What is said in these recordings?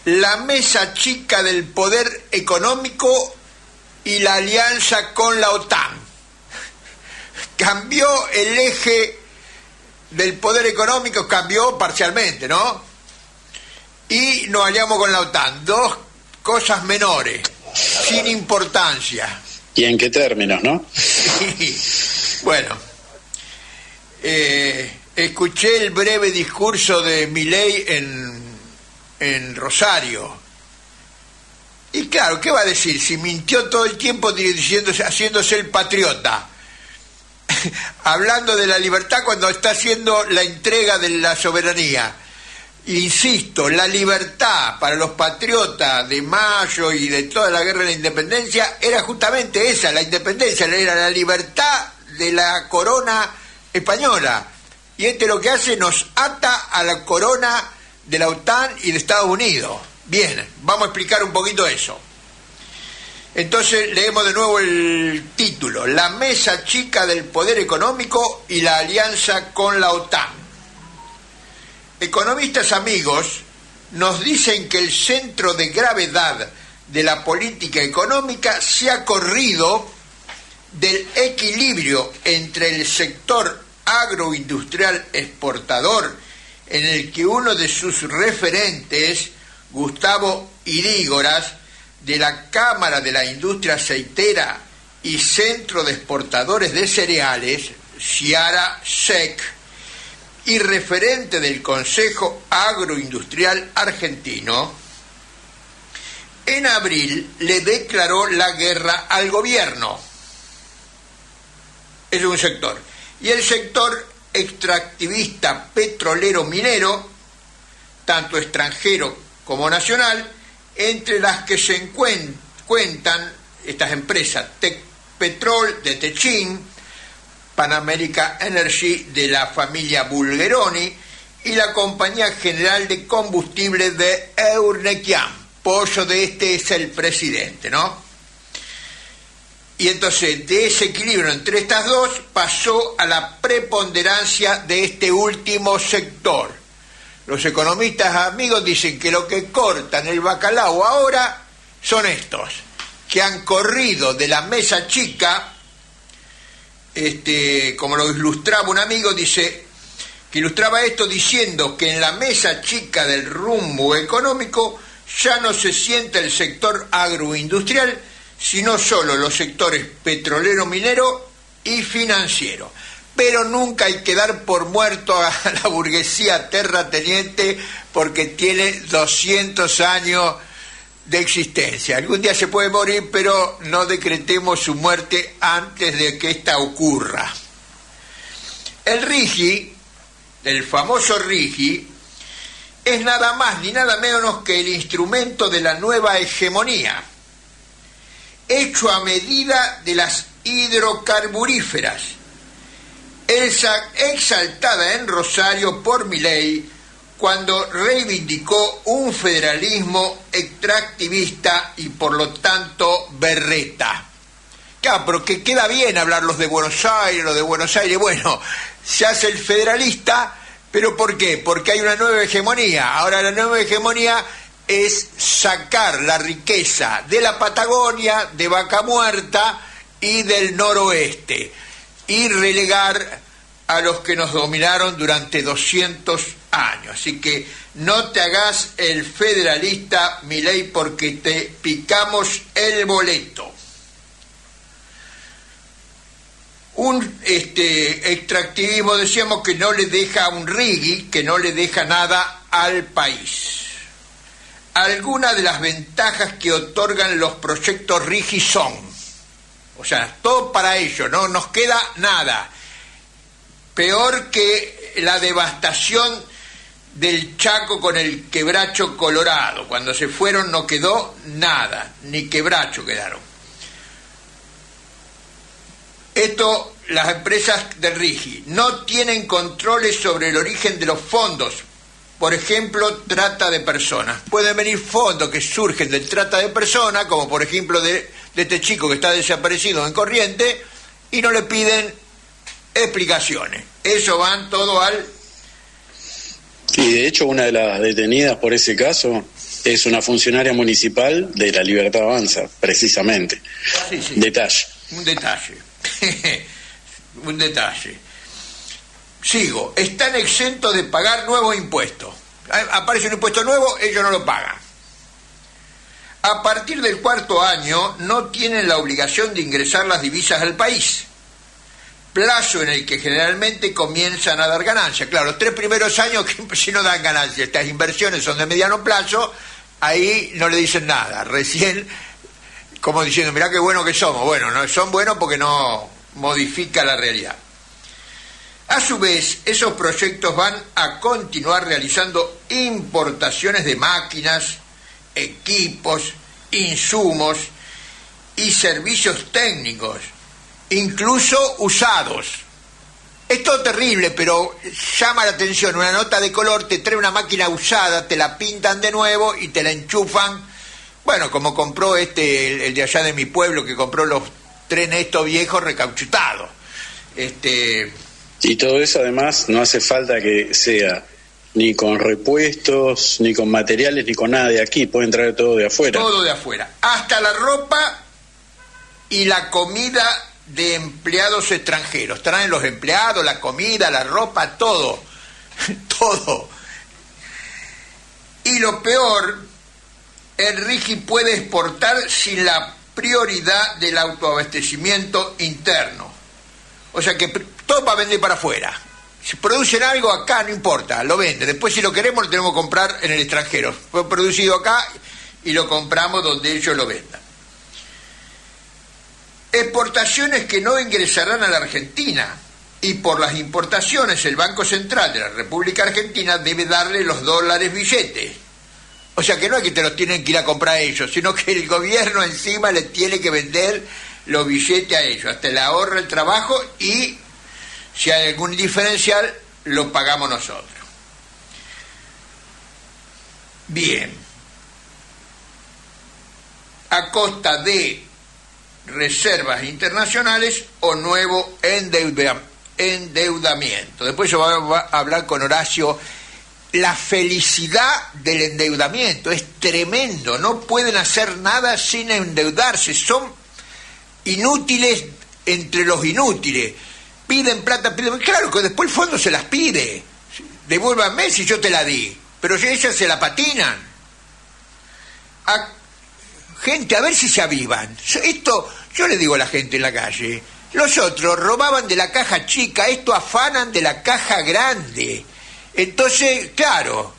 la mesa chica del poder económico y la alianza con la OTAN. Cambió el eje del poder económico, cambió parcialmente, ¿no? Y nos aliamos con la OTAN. Dos cosas menores, sin importancia. ¿Y en qué términos, no? Bueno, escuché el breve discurso de Milei en Rosario. Y claro, ¿qué va a decir? Si mintió todo el tiempo haciéndose el patriota, hablando de la libertad cuando está haciendo la entrega de la soberanía. Insisto, la libertad para los patriotas de Mayo y de toda la guerra de la independencia era justamente esa, la independencia, era la libertad de la corona española. Y lo que hace nos ata a la corona de la OTAN y de Estados Unidos. Bien, vamos a explicar un poquito eso. Entonces leemos de nuevo el título: La mesa chica del poder económico y la alianza con la OTAN. Economistas amigos nos dicen que el centro de gravedad de la política económica se ha corrido del equilibrio entre el sector agroindustrial exportador, en el que uno de sus referentes, Gustavo Irígoras, de la Cámara de la Industria Aceitera y Centro de Exportadores de Cereales, Ciara SEC, y referente del Consejo Agroindustrial Argentino, en abril le declaró la guerra al gobierno. Es un sector. Y el sector extractivista petrolero minero, tanto extranjero como nacional, entre las que se cuentan estas empresas: Tecpetrol de Techín, Pan America Energy de la familia Bulgeroni y la Compañía General de Combustibles de Eurnequian. Pollo de este es el presidente, ¿no? Y entonces de ese equilibrio entre estas dos pasó a la preponderancia de este último sector. Los economistas amigos dicen que lo que cortan el bacalao ahora son estos, que han corrido de la mesa chica. Como lo ilustraba un amigo, dice que ilustraba esto diciendo que en la mesa chica del rumbo económico ya no se sienta el sector agroindustrial, sino solo los sectores petrolero, minero y financiero. Pero nunca hay que dar por muerto a la burguesía terrateniente, porque tiene 200 años de existencia. Algún día se puede morir, pero no decretemos su muerte antes de que ésta ocurra. El RIGI, el famoso RIGI, es nada más ni nada menos que el instrumento de la nueva hegemonía, hecho a medida de las hidrocarburíferas, exaltada en Rosario por Milei, cuando reivindicó un federalismo extractivista y por lo tanto berreta. Claro, pero que queda bien hablar los de Buenos Aires, bueno, se hace el federalista, pero ¿por qué? Porque hay una nueva hegemonía. Ahora la nueva hegemonía es sacar la riqueza de la Patagonia, de Vaca Muerta y del noroeste, y relegar a los que nos dominaron durante 200 años. Así que no te hagas el federalista, Milei, porque te picamos el boleto. Un extractivismo, decíamos, que no le deja un RIGI, que no le deja nada al país. Algunas de las ventajas que otorgan los proyectos RIGI son, o sea, todo para ello, no nos queda nada. Peor que la devastación del Chaco con el quebracho colorado. Cuando se fueron no quedó nada, ni quebracho quedaron. Esto, las empresas del RIGI no tienen controles sobre el origen de los fondos. Por ejemplo, trata de personas. Pueden venir fondos que surgen del trata de personas, como por ejemplo de este chico que está desaparecido en Corrientes, y no le piden explicaciones. Eso van todo al... Y de hecho una de las detenidas por ese caso es una funcionaria municipal de La Libertad Avanza, precisamente. Sí, sí. Detalle. Un detalle. Un detalle. Sigo. Están exentos de pagar nuevos impuestos. Aparece un impuesto nuevo, ellos no lo pagan. A partir del cuarto año no tienen la obligación de ingresar las divisas al país, plazo en el que generalmente comienzan a dar ganancias. Claro, los 3 primeros años que si no dan ganancias, estas inversiones son de mediano plazo, ahí no le dicen nada. Recién, como diciendo, mirá qué bueno que somos. Bueno, no son buenos porque no modifica la realidad. A su vez, esos proyectos van a continuar realizando importaciones de máquinas, equipos, insumos y servicios técnicos, incluso usados. Es todo terrible, pero llama la atención. Una nota de color te trae una máquina usada, te la pintan de nuevo y te la enchufan. Bueno, como compró el de allá de mi pueblo, que compró los trenes estos viejos recauchutados. Y todo eso además no hace falta que sea ni con repuestos, ni con materiales, ni con nada de aquí. Pueden traer todo de afuera. Todo de afuera. Hasta la ropa y la comida de empleados extranjeros. Traen los empleados, la comida, la ropa, todo. Todo. Y lo peor, el RIGI puede exportar sin la prioridad del autoabastecimiento interno. O sea que todo va a vender para afuera. Si producen algo acá, no importa, lo venden. Después, si lo queremos, lo tenemos que comprar en el extranjero. Fue producido acá y lo compramos donde ellos lo vendan. Exportaciones que no ingresarán a la Argentina. Y por las importaciones, el Banco Central de la República Argentina debe darle los dólares billetes. O sea que no es que te los tienen que ir a comprar ellos, sino que el gobierno encima les tiene que vender los billetes a ellos. Hasta le ahorra el trabajo y si hay algún diferencial, lo pagamos nosotros. Bien. A costa de reservas internacionales o nuevo endeudamiento. Después yo voy a hablar con Horacio. La felicidad del endeudamiento es tremendo. No pueden hacer nada sin endeudarse. Son inútiles entre los inútiles. Piden plata, piden... Claro que después el fondo se las pide. Devuélvanme si yo te la di. Pero ellas se la patinan. Gente, a ver si se avivan. Esto, yo le digo a la gente en la calle, los otros robaban de la caja chica, esto afanan de la caja grande. Entonces, claro,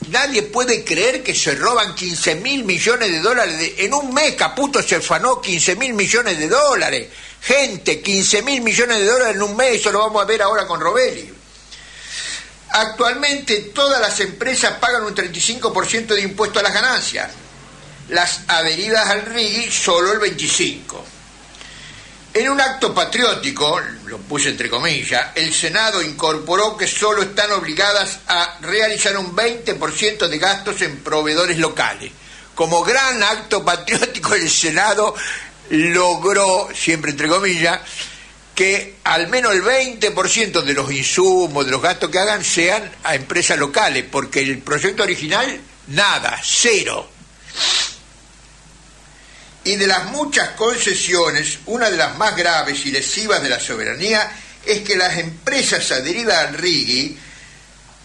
nadie puede creer que se roban 15.000 millones de dólares. En un mes Caputo se afanó 15.000 millones de dólares. Gente, 15.000 millones de dólares en un mes, eso lo vamos a ver ahora con Robelli. Actualmente todas las empresas pagan un 35% de impuesto a las ganancias. Las adheridas al RIGI solo el 25%. En un acto patriótico, lo puse entre comillas, el Senado incorporó que solo están obligadas a realizar un 20% de gastos en proveedores locales. Como gran acto patriótico, el Senado logró, siempre entre comillas, que al menos el 20% de los insumos, de los gastos que hagan, sean a empresas locales, porque el proyecto original, nada, cero. Y de las muchas concesiones, una de las más graves y lesivas de la soberanía es que las empresas adheridas al RIGI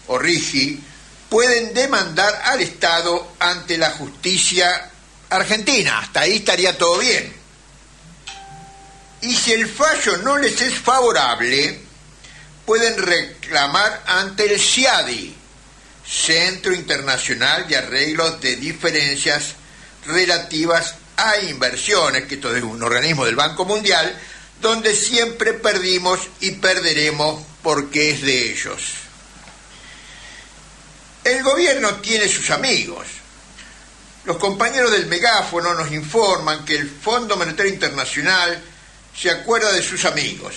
o RIGI pueden demandar al Estado ante la justicia argentina. Hasta ahí estaría todo bien. Y si el fallo no les es favorable, pueden reclamar ante el CIADI, Centro Internacional de Arreglos de Diferencias Relativas a Inversiones, que esto es un organismo del Banco Mundial, donde siempre perdimos y perderemos porque es de ellos. El gobierno tiene sus amigos. Los compañeros del megáfono nos informan que el Fondo Monetario Internacional se acuerda de sus amigos.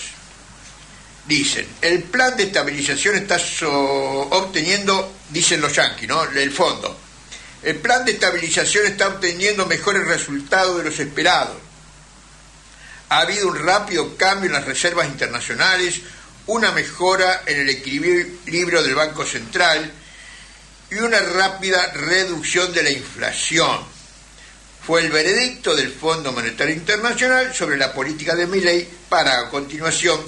Dicen, el plan de estabilización está obteniendo, dicen los yanquis, ¿no? El fondo. El plan de estabilización está obteniendo mejores resultados de los esperados. Ha habido un rápido cambio en las reservas internacionales, una mejora en el equilibrio del Banco Central y una rápida reducción de la inflación. Fue el veredicto del Fondo Monetario Internacional sobre la política de Milei para, a continuación,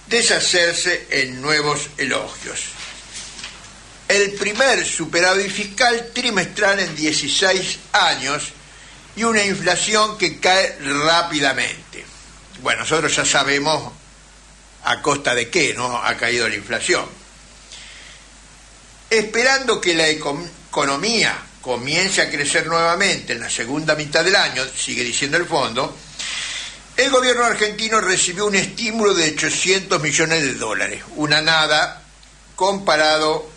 deshacerse en nuevos elogios. El primer superávit fiscal trimestral en 16 años y una inflación que cae rápidamente. Bueno, nosotros ya sabemos a costa de qué, ¿no?, ha caído la inflación. Esperando que la economía comience a crecer nuevamente en la segunda mitad del año, sigue diciendo el fondo, el gobierno argentino recibió un estímulo de 800 millones de dólares, una nada comparado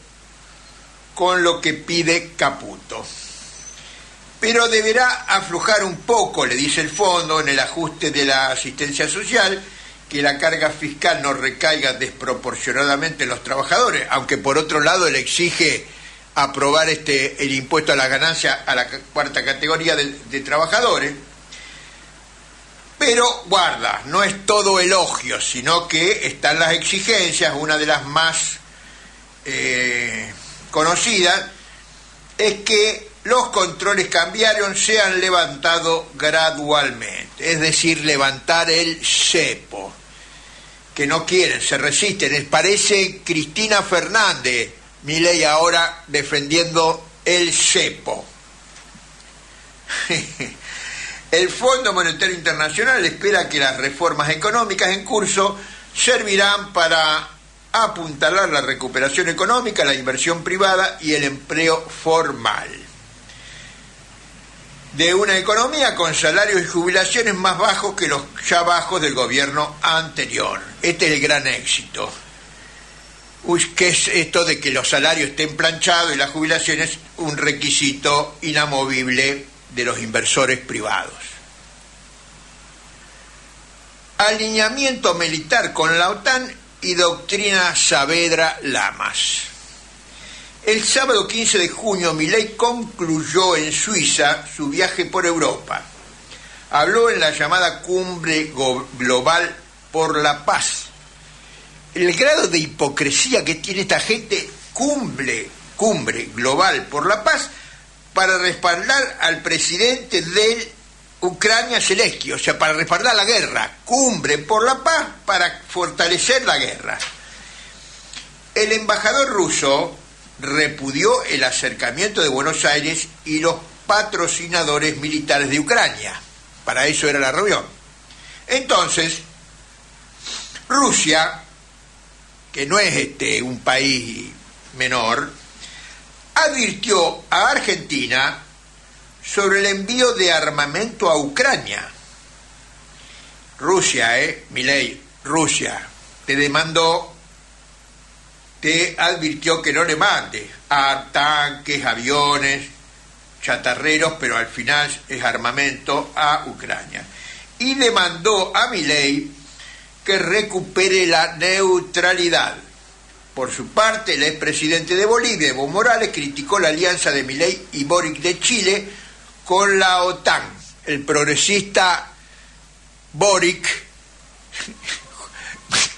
con lo que pide Caputo. Pero deberá aflojar un poco, le dice el fondo, en el ajuste de la asistencia social, que la carga fiscal no recaiga desproporcionadamente en los trabajadores, aunque por otro lado le exige aprobar el impuesto a la ganancia a la cuarta categoría de trabajadores. Pero guarda, no es todo elogio, sino que están las exigencias. Una de las más conocidas es que los controles cambiarios sean levantados gradualmente, es decir, levantar el cepo, que no quieren, se resisten. Parece Cristina Fernández, Milei ahora defendiendo el cepo. El Fondo Monetario Internacional espera que las reformas económicas en curso servirán para apuntalar la recuperación económica, la inversión privada y el empleo formal de una economía con salarios y jubilaciones más bajos que los ya bajos del gobierno anterior. Este es el gran éxito. ¿Qué es esto de que los salarios estén planchados y las jubilaciones un requisito inamovible de los inversores privados? Alineamiento militar con la OTAN y doctrina Saavedra-Lamas. El sábado 15 de junio, Milei concluyó en Suiza su viaje por Europa. Habló en la llamada Cumbre Global por la Paz. El grado de hipocresía que tiene esta gente, Cumbre Global por la Paz, para respaldar al presidente de Ucrania, Zelensky, o sea, para respaldar la guerra. Cumbre por la Paz para fortalecer la guerra. El embajador ruso repudió el acercamiento de Buenos Aires y los patrocinadores militares de Ucrania. Para eso era la reunión. Entonces, Rusia, que no es un país menor, advirtió a Argentina sobre el envío de armamento a Ucrania. Rusia, Milei, Rusia, te advirtió que no le mande a tanques, aviones, chatarreros, pero al final es armamento a Ucrania. Y le mandó a Milei que recupere la neutralidad. Por su parte, el expresidente de Bolivia, Evo Morales, criticó la alianza de Milei y Boric de Chile con la OTAN. El progresista Boric,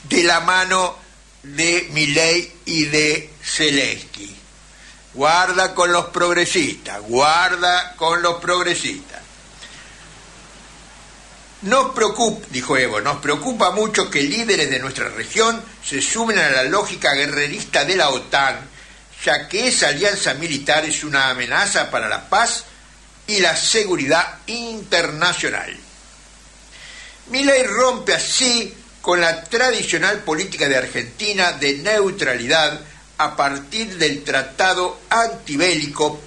de la mano de Milei y de Zelensky. Guarda con los progresistas, guarda con los progresistas. Nos preocupa, dijo Evo, nos preocupa mucho que líderes de nuestra región se sumen a la lógica guerrerista de la OTAN, ya que esa alianza militar es una amenaza para la paz y la seguridad internacional. Milei rompe así con la tradicional política de Argentina de neutralidad a partir del tratado antibélico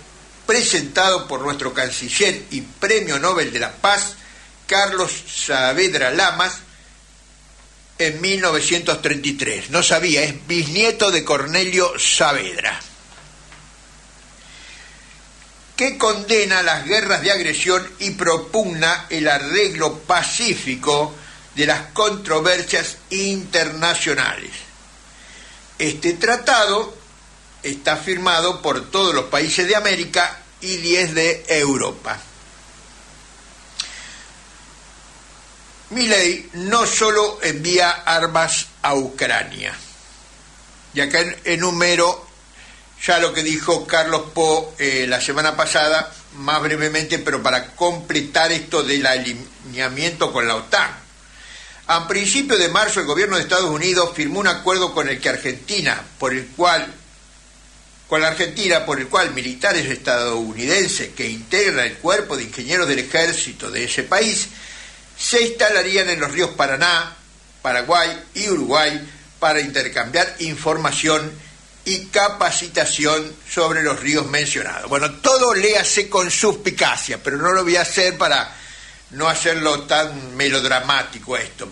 presentado por nuestro canciller y Premio Nobel de la Paz, Carlos Saavedra Lamas, en 1933. No sabía, es bisnieto de Cornelio Saavedra, que condena las guerras de agresión y propugna el arreglo pacífico de las controversias internacionales. Este tratado está firmado por todos los países de América y 10 de Europa. Milei no solo envía armas a Ucrania, y acá enumero ya lo que dijo Carlos Po la semana pasada, más brevemente, pero para completar esto del alineamiento con la OTAN. A principios de marzo, el gobierno de Estados Unidos firmó un acuerdo con la Argentina, por el cual militares estadounidenses que integran el cuerpo de ingenieros del ejército de ese país se instalarían en los ríos Paraná, Paraguay y Uruguay para intercambiar información y capacitación sobre los ríos mencionados. Bueno, todo léase con suspicacia, pero no lo voy a hacer para no hacerlo tan melodramático esto.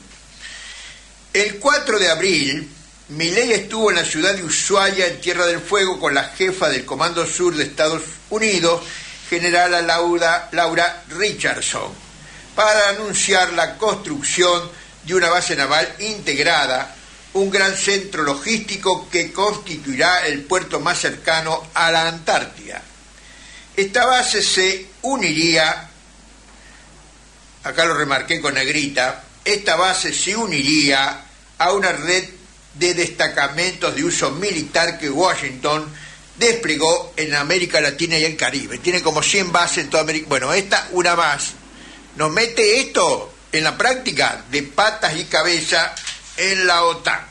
El 4 de abril, Milei estuvo en la ciudad de Ushuaia, en Tierra del Fuego, con la jefa del Comando Sur de Estados Unidos, general Laura Richardson, para anunciar la construcción de una base naval integrada, un gran centro logístico que constituirá el puerto más cercano a la Antártida. Esta base se uniría, acá lo remarqué con negrita, esta base se uniría a una red de destacamentos de uso militar que Washington desplegó en América Latina y el Caribe. Tiene como 100 bases en toda América. Bueno, esta una más. Nos mete esto en la práctica de patas y cabeza en la OTAN.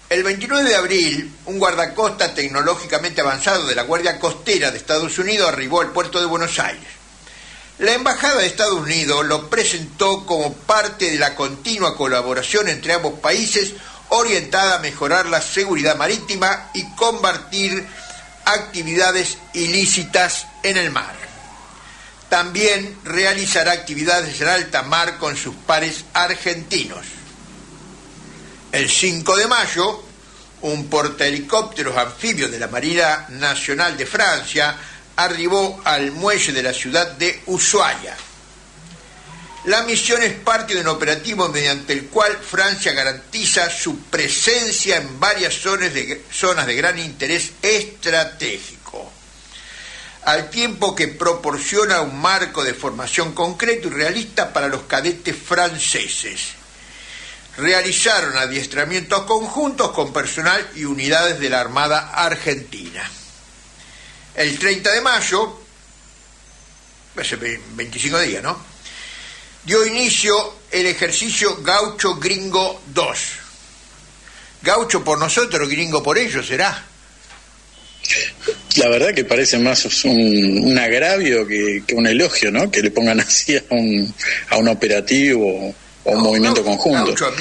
El 29 de abril, un guardacosta tecnológicamente avanzado de la Guardia Costera de Estados Unidos arribó al puerto de Buenos Aires. La Embajada de Estados Unidos lo presentó como parte de la continua colaboración entre ambos países orientada a mejorar la seguridad marítima y combatir actividades ilícitas en el mar. También realizará actividades en alta mar con sus pares argentinos. El 5 de mayo, un portahelicópteros anfibio de la Marina Nacional de Francia arribó al muelle de la ciudad de Ushuaia. La misión es parte de un operativo mediante el cual Francia garantiza su presencia en varias zonas de gran interés estratégico, al tiempo que proporciona un marco de formación concreto y realista para los cadetes franceses. Realizaron adiestramientos conjuntos con personal y unidades de la Armada Argentina. El 30 de mayo, hace 25 días, ¿no?, dio inicio el ejercicio Gaucho Gringo 2. Gaucho por nosotros, gringo por ellos, ¿será? La verdad que parece más un agravio que un elogio, ¿no? Que le pongan así a un operativo o un movimiento conjunto. Gaucho,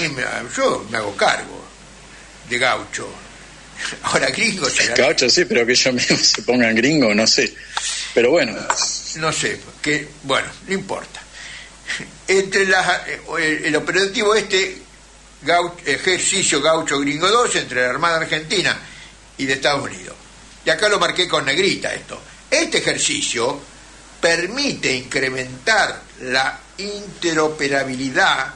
yo me hago cargo de Gaucho. Ahora gringo será. Gaucho sí, pero que ellos mismos se pongan gringo, no sé. Pero bueno. No sé, bueno, no importa. Entre el operativo ejercicio Gaucho Gringo 2 entre la Armada Argentina y de Estados Unidos. Y acá lo marqué con negrita esto. Este ejercicio permite incrementar la interoperabilidad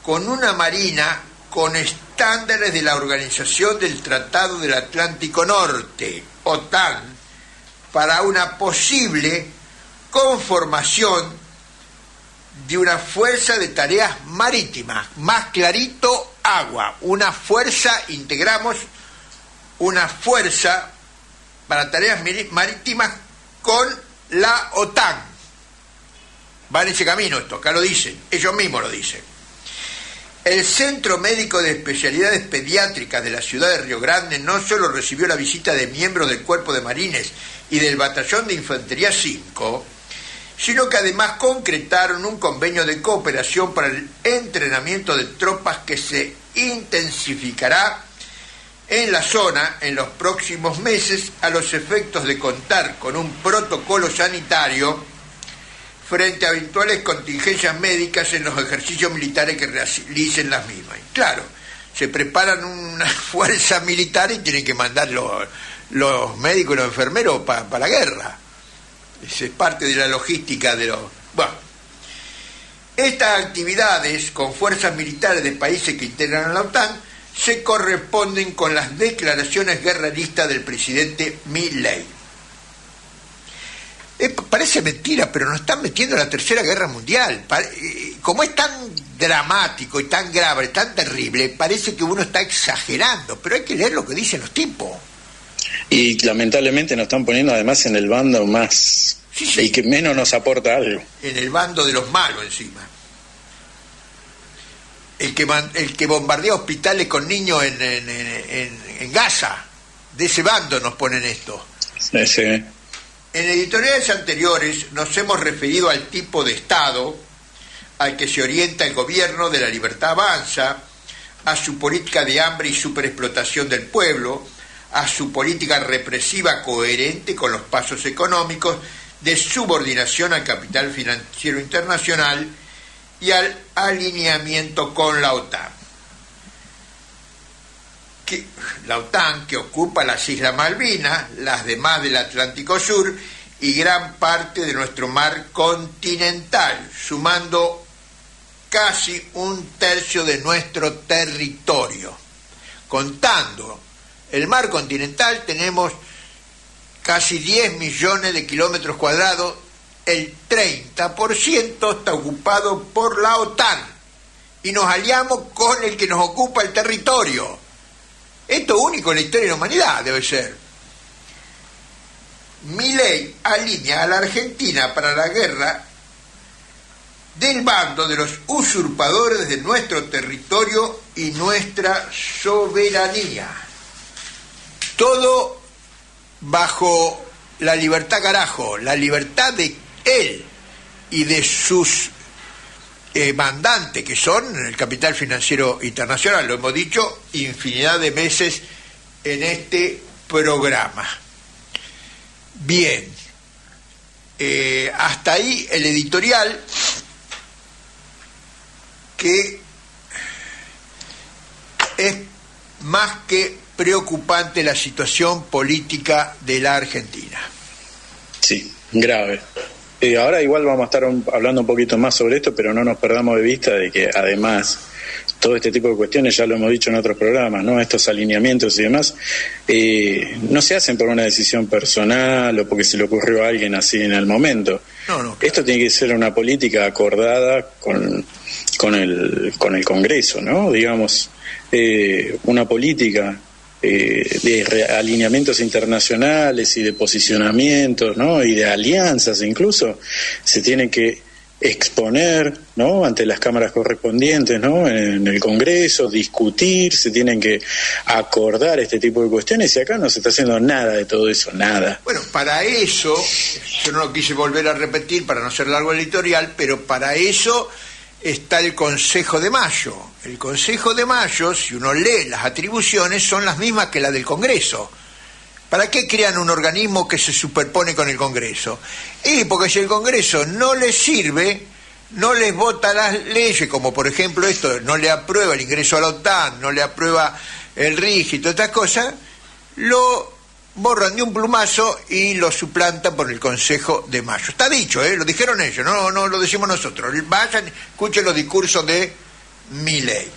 con una marina con estándares de la Organización del Tratado del Atlántico Norte, OTAN, para una posible conformación de una fuerza de tareas marítimas, más clarito, agua, integramos una fuerza para tareas marítimas con la OTAN. Va en ese camino esto, acá lo dicen, ellos mismos lo dicen. El Centro Médico de Especialidades Pediátricas de la ciudad de Río Grande no solo recibió la visita de miembros del Cuerpo de Marines y del Batallón de Infantería 5, sino que además concretaron un convenio de cooperación para el entrenamiento de tropas que se intensificará en la zona en los próximos meses a los efectos de contar con un protocolo sanitario frente a eventuales contingencias médicas en los ejercicios militares que realicen las mismas. Y claro, se preparan una fuerza militar y tienen que mandar los médicos y los enfermeros para la guerra. Esa es parte de la logística de los... Bueno, estas actividades con fuerzas militares de países que integran a la OTAN se corresponden con las declaraciones guerreristas del presidente Milei. Parece mentira, pero nos están metiendo en la Tercera Guerra Mundial. Como es tan dramático y tan grave, tan terrible, parece que uno está exagerando, pero hay que leer lo que dicen los tipos. Y lamentablemente nos están poniendo además en el bando más... Sí, sí. El que menos nos aporta algo. En el bando de los malos encima. El que bombardea hospitales con niños en Gaza. De ese bando nos ponen esto. Sí, sí. En editoriales anteriores nos hemos referido al tipo de Estado al que se orienta el gobierno de La Libertad Avanza, a su política de hambre y superexplotación del pueblo, a su política represiva coherente con los pasos económicos de subordinación al capital financiero internacional y al alineamiento con la OTAN. La OTAN que ocupa las Islas Malvinas, las demás del Atlántico Sur y gran parte de nuestro mar continental, sumando casi un tercio de nuestro territorio. Contando el mar continental tenemos casi 10 millones de kilómetros cuadrados, el 30% está ocupado por la OTAN y nos aliamos con el que nos ocupa el territorio. Esto es único en la historia de la humanidad, debe ser. Milei alinea a la Argentina para la guerra del bando de los usurpadores de nuestro territorio y nuestra soberanía. Todo bajo la libertad, carajo, la libertad de él y de sus mandantes, que son el capital financiero internacional. Lo hemos dicho infinidad de veces en este programa. Bien, hasta ahí el editorial, que es más que preocupante la situación política de la Argentina. Sí, grave. Ahora igual vamos a estar hablando un poquito más sobre esto, pero no nos perdamos de vista de que además todo este tipo de cuestiones, ya lo hemos dicho en otros programas, ¿no? Estos alineamientos y demás, no se hacen por una decisión personal o porque se le ocurrió a alguien así en el momento. No, esto tiene que ser una política acordada con el Congreso, ¿no? Digamos, una política de alineamientos internacionales y de posicionamientos, ¿no? Y de alianzas incluso, se tienen que exponer, ¿no? Ante las cámaras correspondientes, ¿no? En el Congreso, discutir, se tienen que acordar este tipo de cuestiones, y acá no se está haciendo nada de todo eso, nada. Bueno, para eso, yo no lo quise volver a repetir para no ser largo el editorial, pero para eso está el Consejo de Mayo. El Consejo de Mayo, si uno lee las atribuciones, son las mismas que las del Congreso. ¿Para qué crean un organismo que se superpone con el Congreso? Y porque si el Congreso no les sirve, no les vota las leyes, como por ejemplo esto, no le aprueba el ingreso a la OTAN, no le aprueba el RIGI y todas estas cosas, lo borran de un plumazo y lo suplantan por el Consejo de Mayo. Está dicho, lo dijeron ellos, no lo decimos nosotros. Vayan, escuchen los discursos de Milei.